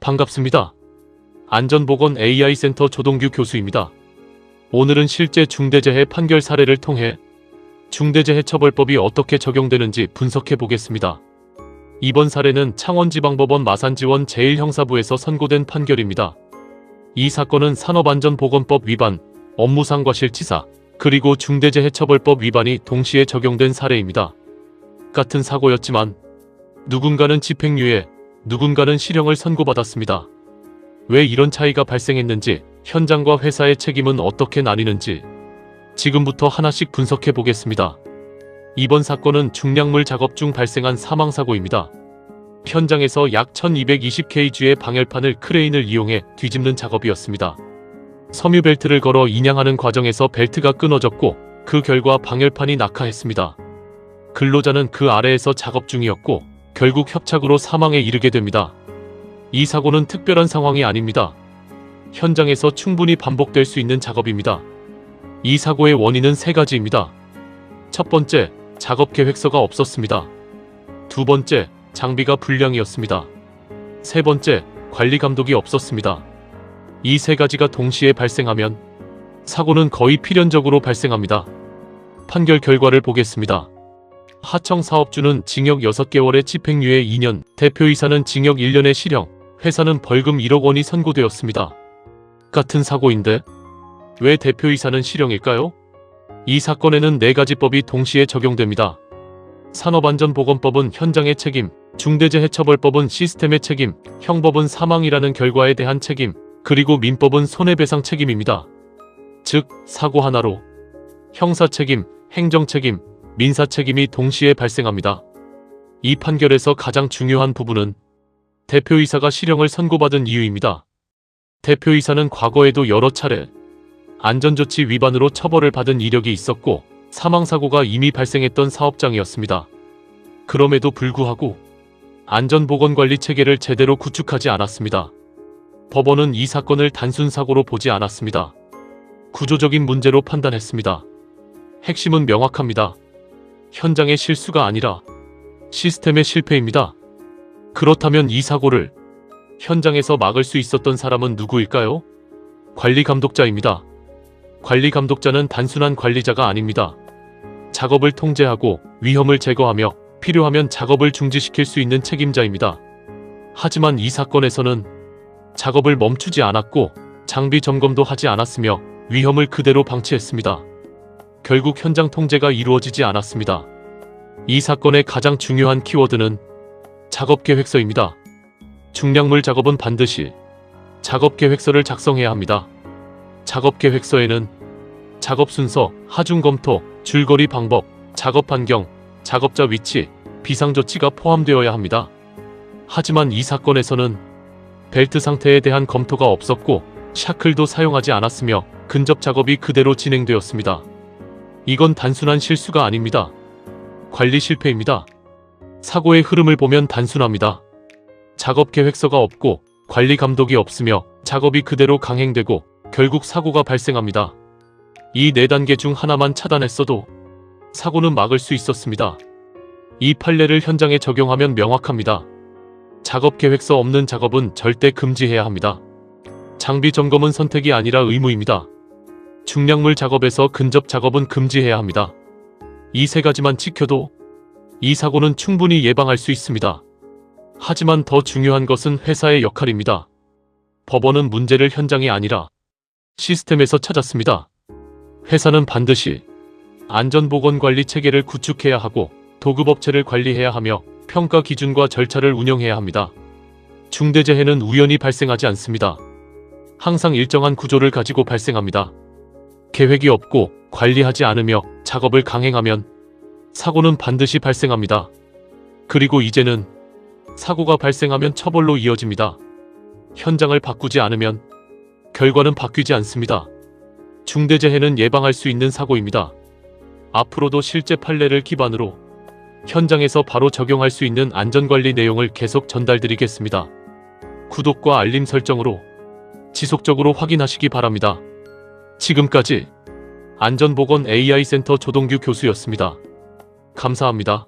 반갑습니다. 안전보건 AI센터 조동규 교수입니다. 오늘은 실제 중대재해 판결 사례를 통해 중대재해처벌법이 어떻게 적용되는지 분석해 보겠습니다. 이번 사례는 창원지방법원 마산지원 제1형사부에서 선고된 판결입니다. 이 사건은 산업안전보건법 위반, 업무상과실치사, 그리고 중대재해처벌법 위반이 동시에 적용된 사례입니다. 같은 사고였지만 누군가는 집행유예, 누군가는 실형을 선고받았습니다. 왜 이런 차이가 발생했는지, 현장과 회사의 책임은 어떻게 나뉘는지 지금부터 하나씩 분석해 보겠습니다. 이번 사건은 중량물 작업 중 발생한 사망사고입니다. 현장에서 약 1220kg의 방열판을 크레인을 이용해 뒤집는 작업이었습니다. 섬유벨트를 걸어 인양하는 과정에서 벨트가 끊어졌고 그 결과 방열판이 낙하했습니다. 근로자는 그 아래에서 작업 중이었고 결국 협착으로 사망에 이르게 됩니다. 이 사고는 특별한 상황이 아닙니다. 현장에서 충분히 반복될 수 있는 작업입니다. 이 사고의 원인은 세 가지입니다. 첫 번째, 작업 계획서가 없었습니다. 두 번째, 장비가 불량이었습니다. 세 번째, 관리 감독이 없었습니다. 이 세 가지가 동시에 발생하면 사고는 거의 필연적으로 발생합니다. 판결 결과를 보겠습니다. 하청 사업주는 징역 6개월에 집행유예 2년, 대표이사는 징역 1년의 실형, 회사는 벌금 1억 원이 선고되었습니다. 같은 사고인데 왜 대표이사는 실형일까요? 이 사건에는 4가지 법이 동시에 적용됩니다. 산업안전보건법은 현장의 책임, 중대재해처벌법은 시스템의 책임, 형법은 사망이라는 결과에 대한 책임, 그리고 민법은 손해배상 책임입니다. 즉, 사고 하나로 형사책임, 행정책임, 민사책임이 동시에 발생합니다. 이 판결에서 가장 중요한 부분은 대표이사가 실형을 선고받은 이유입니다. 대표이사는 과거에도 여러 차례 안전조치 위반으로 처벌을 받은 이력이 있었고 사망사고가 이미 발생했던 사업장이었습니다. 그럼에도 불구하고 안전보건관리 체계를 제대로 구축하지 않았습니다. 법원은 이 사건을 단순 사고로 보지 않았습니다. 구조적인 문제로 판단했습니다. 핵심은 명확합니다. 현장의 실수가 아니라 시스템의 실패입니다. 그렇다면 이 사고를 현장에서 막을 수 있었던 사람은 누구일까요? 관리감독자입니다. 관리감독자는 단순한 관리자가 아닙니다. 작업을 통제하고 위험을 제거하며 필요하면 작업을 중지시킬 수 있는 책임자입니다. 하지만 이 사건에서는 작업을 멈추지 않았고 장비 점검도 하지 않았으며 위험을 그대로 방치했습니다. 결국 현장 통제가 이루어지지 않았습니다. 이 사건의 가장 중요한 키워드는 작업계획서입니다. 중량물 작업은 반드시 작업계획서를 작성해야 합니다. 작업계획서에는 작업 순서, 하중 검토, 줄거리 방법, 작업 환경, 작업자 위치, 비상조치가 포함되어야 합니다. 하지만 이 사건에서는 벨트 상태에 대한 검토가 없었고 샤클도 사용하지 않았으며 근접 작업이 그대로 진행되었습니다. 이건 단순한 실수가 아닙니다. 관리 실패입니다. 사고의 흐름을 보면 단순합니다. 작업 계획서가 없고 관리 감독이 없으며 작업이 그대로 강행되고 결국 사고가 발생합니다. 이 4단계 중 하나만 차단했어도 사고는 막을 수 있었습니다. 이 판례를 현장에 적용하면 명확합니다. 작업 계획서 없는 작업은 절대 금지해야 합니다. 장비 점검은 선택이 아니라 의무입니다. 중량물 작업에서 근접 작업은 금지해야 합니다. 이 3가지만 지켜도 이 사고는 충분히 예방할 수 있습니다. 하지만 더 중요한 것은 회사의 역할입니다. 법원은 문제를 현장이 아니라 시스템에서 찾았습니다. 회사는 반드시 안전보건관리 체계를 구축해야 하고 도급업체를 관리해야 하며 평가 기준과 절차를 운영해야 합니다. 중대재해는 우연히 발생하지 않습니다. 항상 일정한 구조를 가지고 발생합니다. 계획이 없고 관리하지 않으며 작업을 강행하면 사고는 반드시 발생합니다. 그리고 이제는 사고가 발생하면 처벌로 이어집니다. 현장을 바꾸지 않으면 결과는 바뀌지 않습니다. 중대재해는 예방할 수 있는 사고입니다. 앞으로도 실제 판례를 기반으로 현장에서 바로 적용할 수 있는 안전관리 내용을 계속 전달드리겠습니다. 구독과 알림 설정으로 지속적으로 확인하시기 바랍니다. 지금까지 안전보건 AI센터 조동규 교수였습니다. 감사합니다.